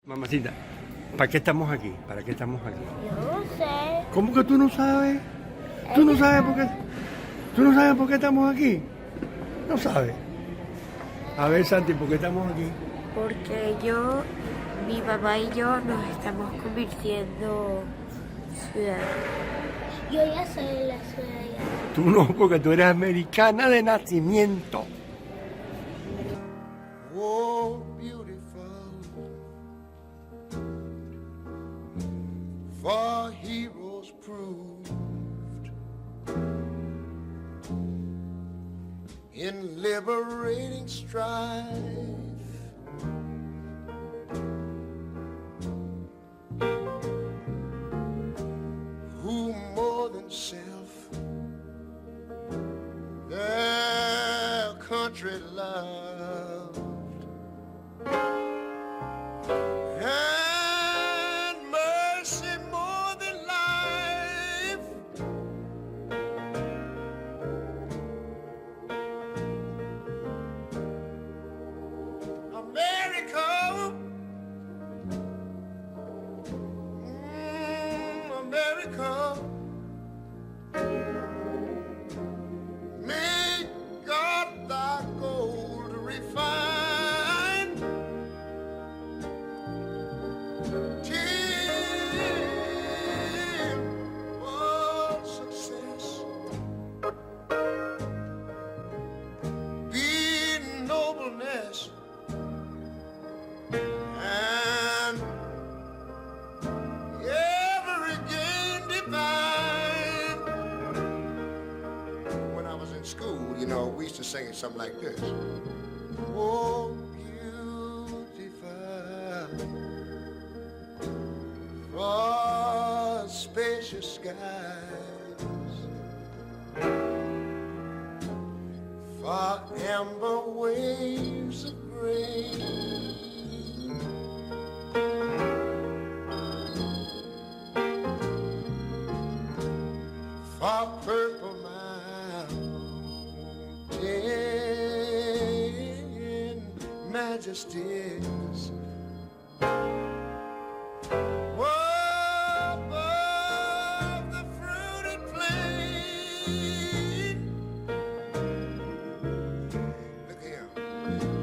Mamacita, ¿para qué estamos aquí? ¿Para qué estamos aquí? Yo no sé. ¿Cómo que tú no sabes? ¿Tú no sabes por qué? ¿Tú no sabes por qué estamos aquí? No sabes. A ver, Santi, ¿por qué estamos aquí? Porque mi mamá y yo nos estamos convirtiendo ciudadanos. Yo ya soy la ciudadana. Tú no, porque tú eres americana de nacimiento. Oh, beautiful, for heroes proved in liberating strife. Who more than self their country loved, and mercy more than life. America, America, may God thy gold refine, till all success be nobleness and every gain divine. When I was in school, you know, we used to sing it something like this. Oh, beautiful, for spacious skies, for amber waves of grain, for purple mountain majesties, above the fruited plain. Look here,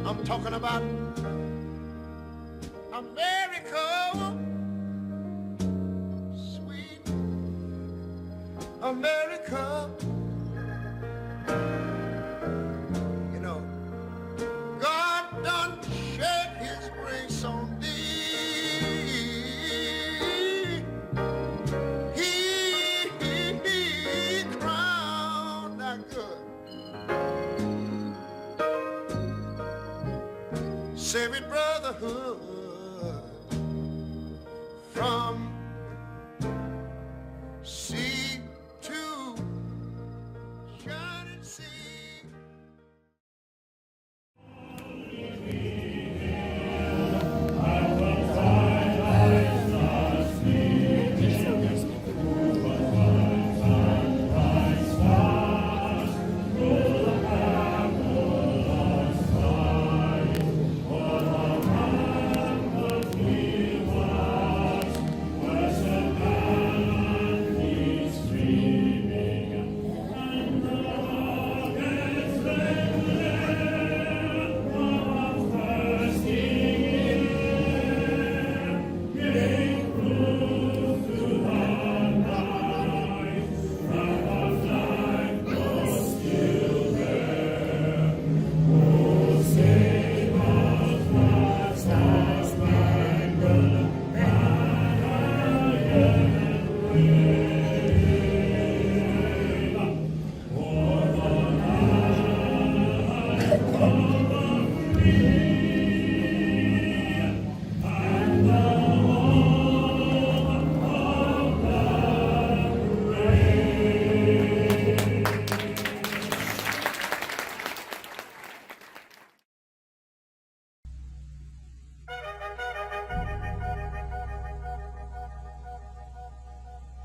I'm talking about America, sweet America. You know, God done shed his grace on thee. He crowned thy good, saving brotherhood from sea to shining sea.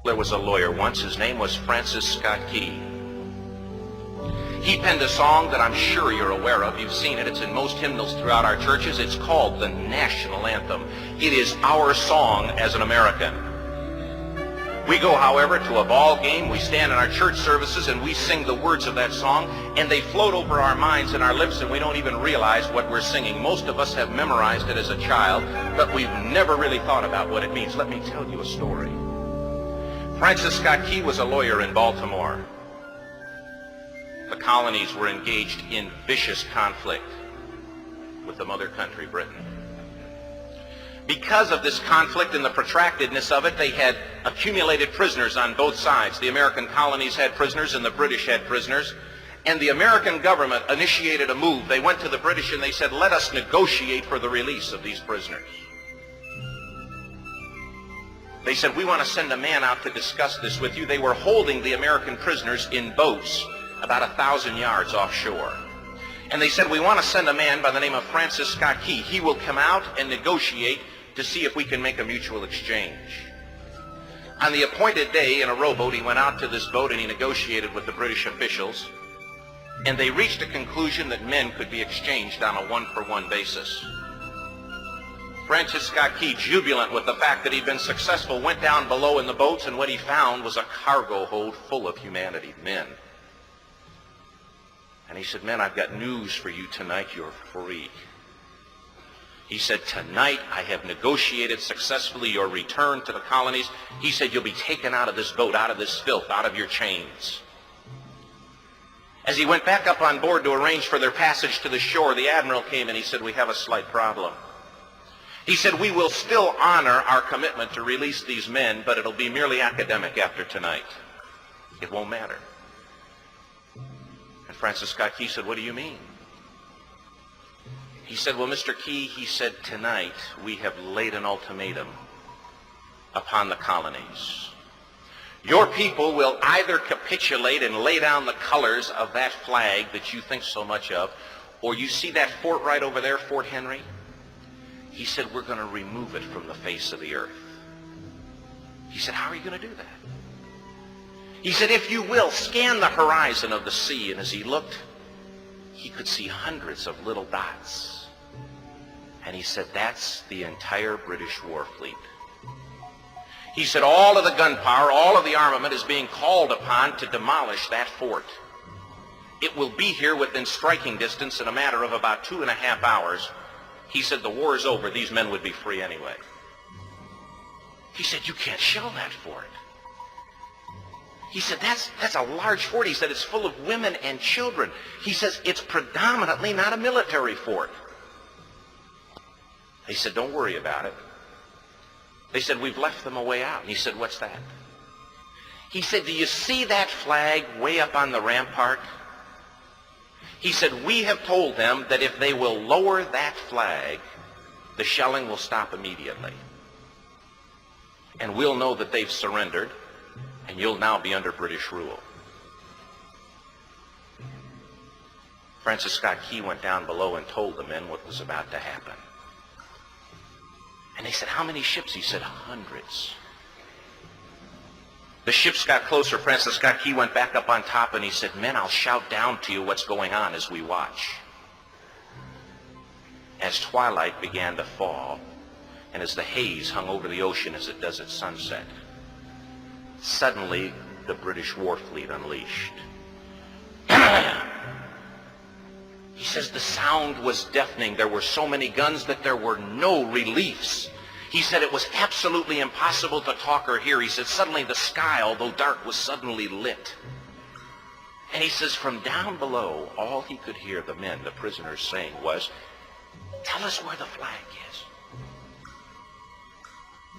There was a lawyer once. His name was Francis Scott Key. He penned a song that I'm sure you're aware of. You've seen it. It's in most hymnals throughout our churches. It's called the national anthem. It is our song as an American. We go, however, to a ball game. We stand in our church services and we sing the words of that song, and they float over our minds and our lips, and we don't even realize what we're singing. Most of us have memorized it as a child, but we've never really thought about what it means. Let me tell you a story. Francis Scott Key was a lawyer in Baltimore. The colonies were engaged in vicious conflict with the mother country, Britain. Because of this conflict and the protractedness of it, they had accumulated prisoners on both sides. The American colonies had prisoners and the British had prisoners. And the American government initiated a move. They went to the British and they said, let us negotiate for the release of these prisoners. They said, we want to send a man out to discuss this with you. They were holding the American prisoners in boats about 1,000 yards offshore. And they said, we want to send a man by the name of Francis Scott Key. He will come out and negotiate to see if we can make a mutual exchange. On the appointed day in a rowboat, he went out to this boat and he negotiated with the British officials. And they reached a conclusion that men could be exchanged on a one-for-one basis. Francis Scott Key, jubilant with the fact that he'd been successful, went down below in the boats, and what he found was a cargo hold full of humanity, men. And he said, men, I've got news for you tonight. You're free. He said, tonight I have negotiated successfully your return to the colonies. He said, you'll be taken out of this boat, out of this filth, out of your chains. As he went back up on board to arrange for their passage to the shore, the admiral came and he said, we have a slight problem. He said, we will still honor our commitment to release these men, but it'll be merely academic after tonight. It won't matter. And Francis Scott Key said, what do you mean? He said, well, Mr. Key, he said, tonight we have laid an ultimatum upon the colonies. Your people will either capitulate and lay down the colors of that flag that you think so much of, or you see that fort right over there, Fort Henry? He said, we're going to remove it from the face of the earth. He said, how are you going to do that? He said, if you will, scan the horizon of the sea. And as he looked, he could see hundreds of little dots. And he said, that's the entire British war fleet. He said, all of the gunpowder, all of the armament is being called upon to demolish that fort. It will be here within striking distance in a matter of about 2.5 hours. He said, the war is over. These men would be free anyway. He said, you can't shell that fort. He said, that's a large fort. He said, it's full of women and children. He says, it's predominantly not a military fort. He said, don't worry about it. They said, we've left them a way out. And he said, what's that? He said, do you see that flag way up on the rampart? He said, we have told them that if they will lower that flag, the shelling will stop immediately. And we'll know that they've surrendered, and you'll now be under British rule. Francis Scott Key went down below and told the men what was about to happen. And they said, how many ships? He said, hundreds. The ships got closer. Francis Scott Key went back up on top and he said, men, I'll shout down to you what's going on as we watch. As twilight began to fall, and as the haze hung over the ocean as it does at sunset, suddenly the British war fleet unleashed. He says the sound was deafening. There were so many guns that there were no reliefs. He said it was absolutely impossible to talk or hear. He said suddenly the sky, although dark, was suddenly lit. And he says from down below, all he could hear the men, the prisoners, saying was, tell us where the flag is.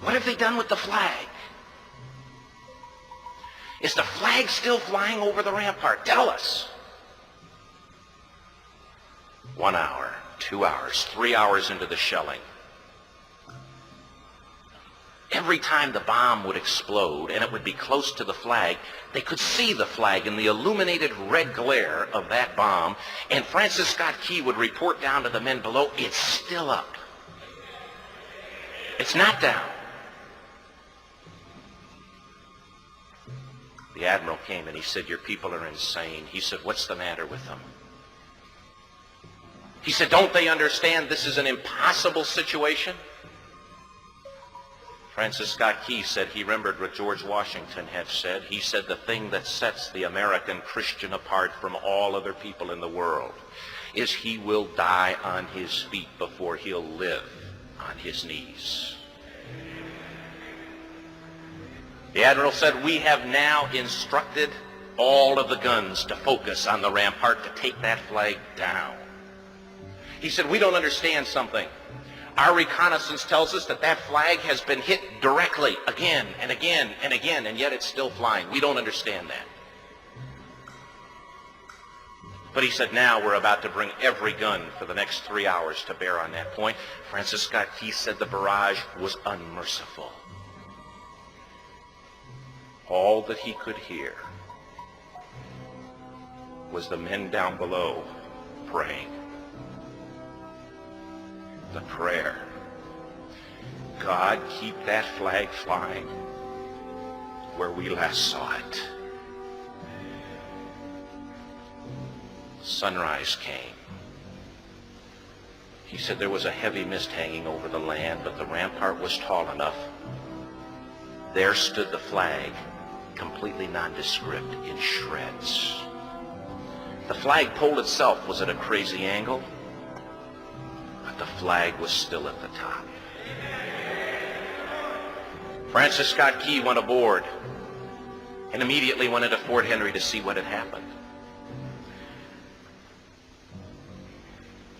What have they done with the flag? Is the flag still flying over the rampart? Tell us. 1 hour, 2 hours, 3 hours into the shelling. Every time the bomb would explode and it would be close to the flag, they could see the flag in the illuminated red glare of that bomb, and Francis Scott Key would report down to the men below, it's still up. It's not down. The admiral came and he said, "Your people are insane." He said, "What's the matter with them?" He said, "Don't they understand this is an impossible situation?" Francis Scott Key said he remembered what George Washington had said. He said, "The thing that sets the American Christian apart from all other people in the world is he will die on his feet before he'll live on his knees." The admiral said, "We have now instructed all of the guns to focus on the rampart to take that flag down." He said, "We don't understand something. Our reconnaissance tells us that that flag has been hit directly again and again and again, and yet it's still flying. We don't understand that." But he said, "Now we're about to bring every gun for the next 3 hours to bear on that point." Francis Scott Key said the barrage was unmerciful. All that he could hear was the men down below praying. The prayer, "God, keep that flag flying where we last saw it." Sunrise came. He said there was a heavy mist hanging over the land, but the rampart was tall enough. There stood the flag, completely nondescript, in shreds. The flagpole itself was at a crazy angle, but the flag was still at the top. Francis Scott Key went aboard and immediately went into Fort Henry to see what had happened.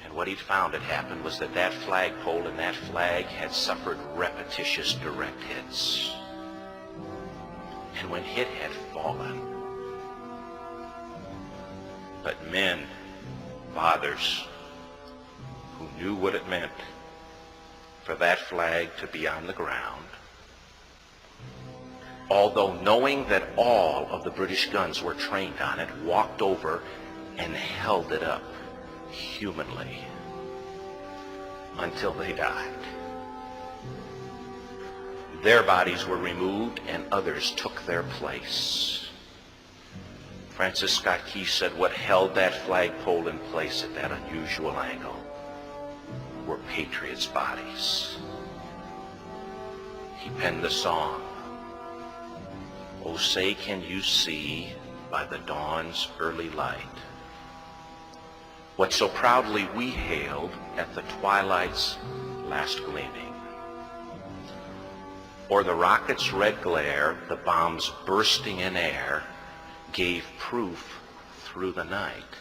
And what he'd found had happened was that that flagpole and that flag had suffered repetitious direct hits. And when it had fallen, but men, fathers, who knew what it meant for that flag to be on the ground, although knowing that all of the British guns were trained on it, walked over and held it up humanly until they died. Their bodies were removed and others took their place. Francis Scott Key said what held that flagpole in place at that unusual angle were patriots' bodies. He penned the song, "Oh, say can you see by the dawn's early light what so proudly we hailed at the twilight's last gleaming? Or the rocket's red glare, the bombs bursting in air, gave proof through the night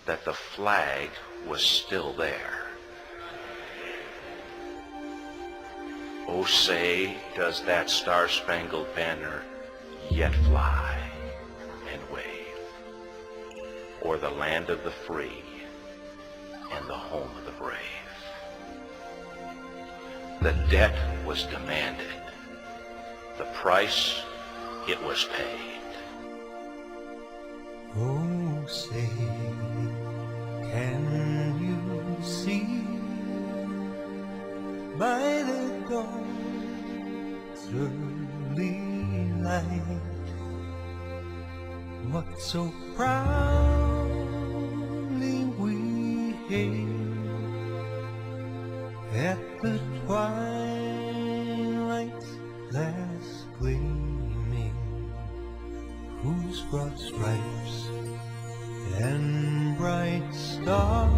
that the flag was still there. Oh, say, does that star-spangled banner yet fly and wave o'er the land of the free and the home of the brave?" The debt was demanded. The price, it was paid. Oh, say, can you see by the dawn's early light what so proudly we hailed at the twilight's last gleaming, whose broad stripes and bright stars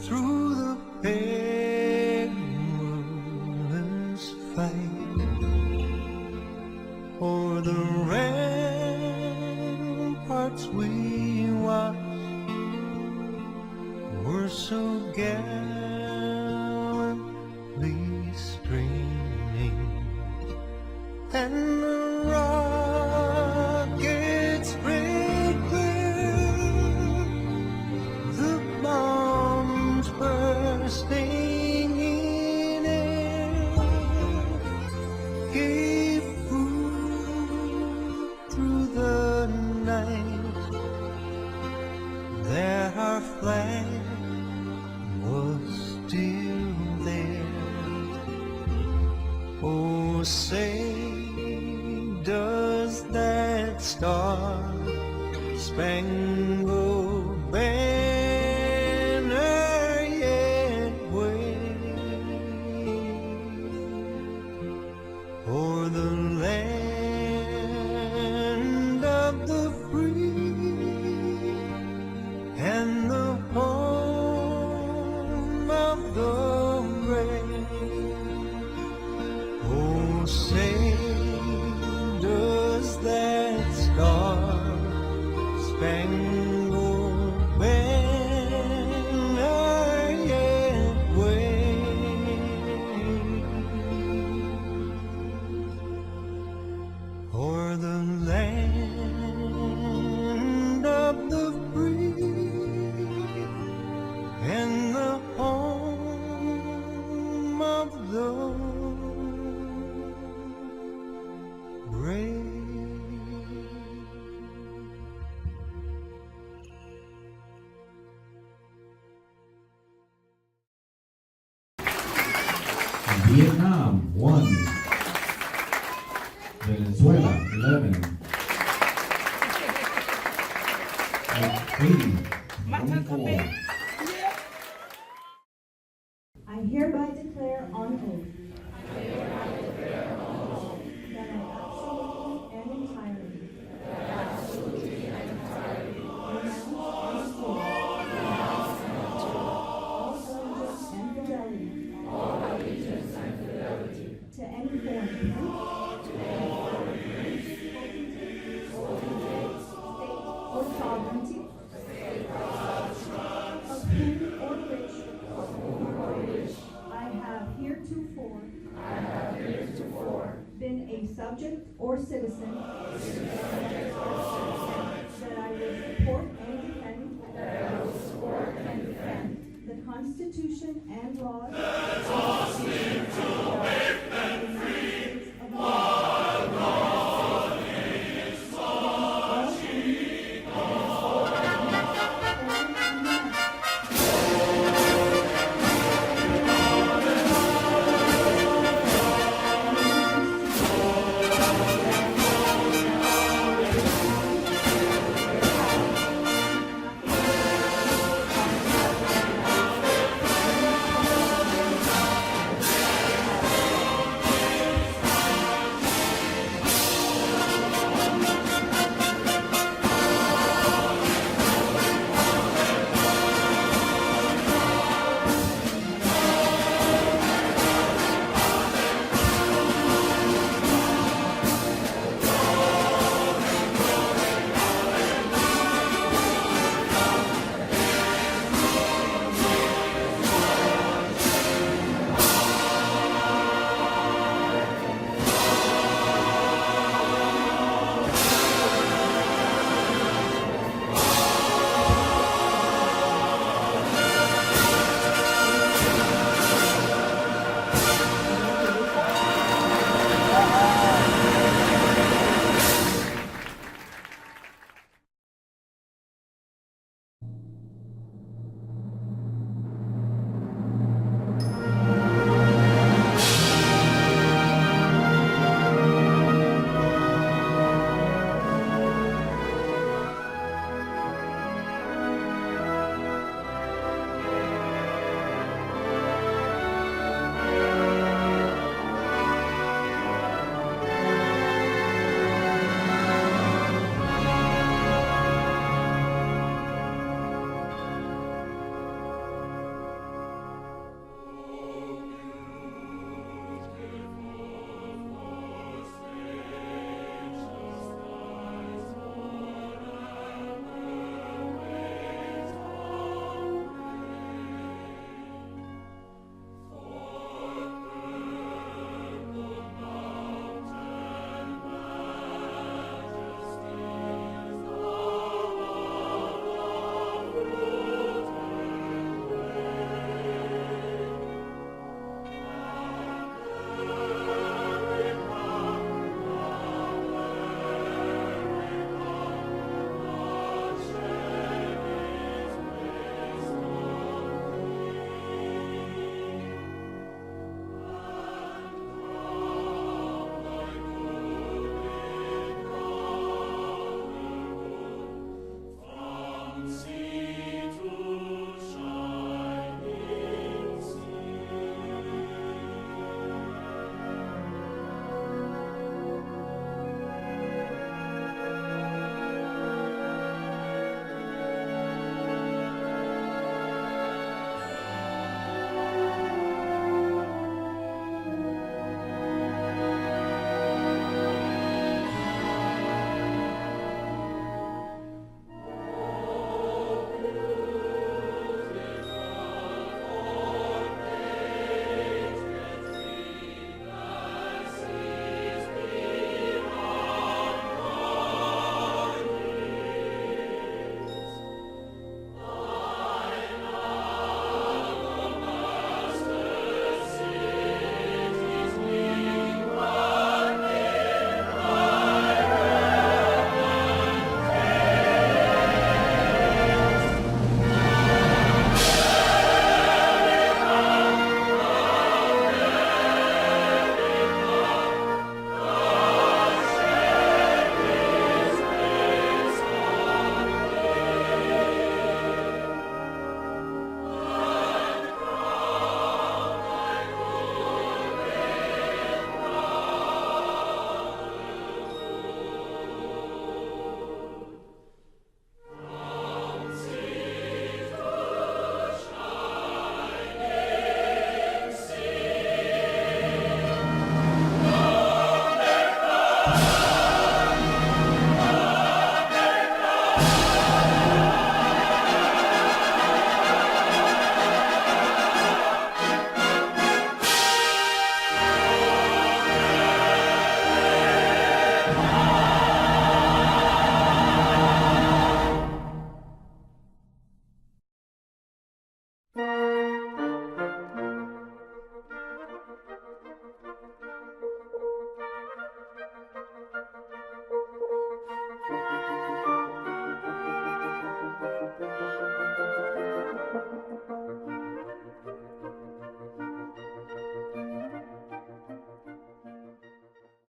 through the perilous fight o'er the ramparts we watched were so gallantly streaming, and the rockets break through, the bombs bursting in air gave proof through the night that our flag was still there. Oh, say, does star-spangled banner yet waves o'er the land of the free and the home of the brave. Oh, say does that star-spangled banner yet wave o'er the land of the free and the home of the brave? Vietnam 1, Venezuela 11, Haiti 24. I hereby declare on oath that I absolutely and entirely renounce and swear all allegiance and fidelity to any foreign prince, state or sovereignty of whom or which I have heretofore been a subject or citizen, that I will support and defend the Constitution and laws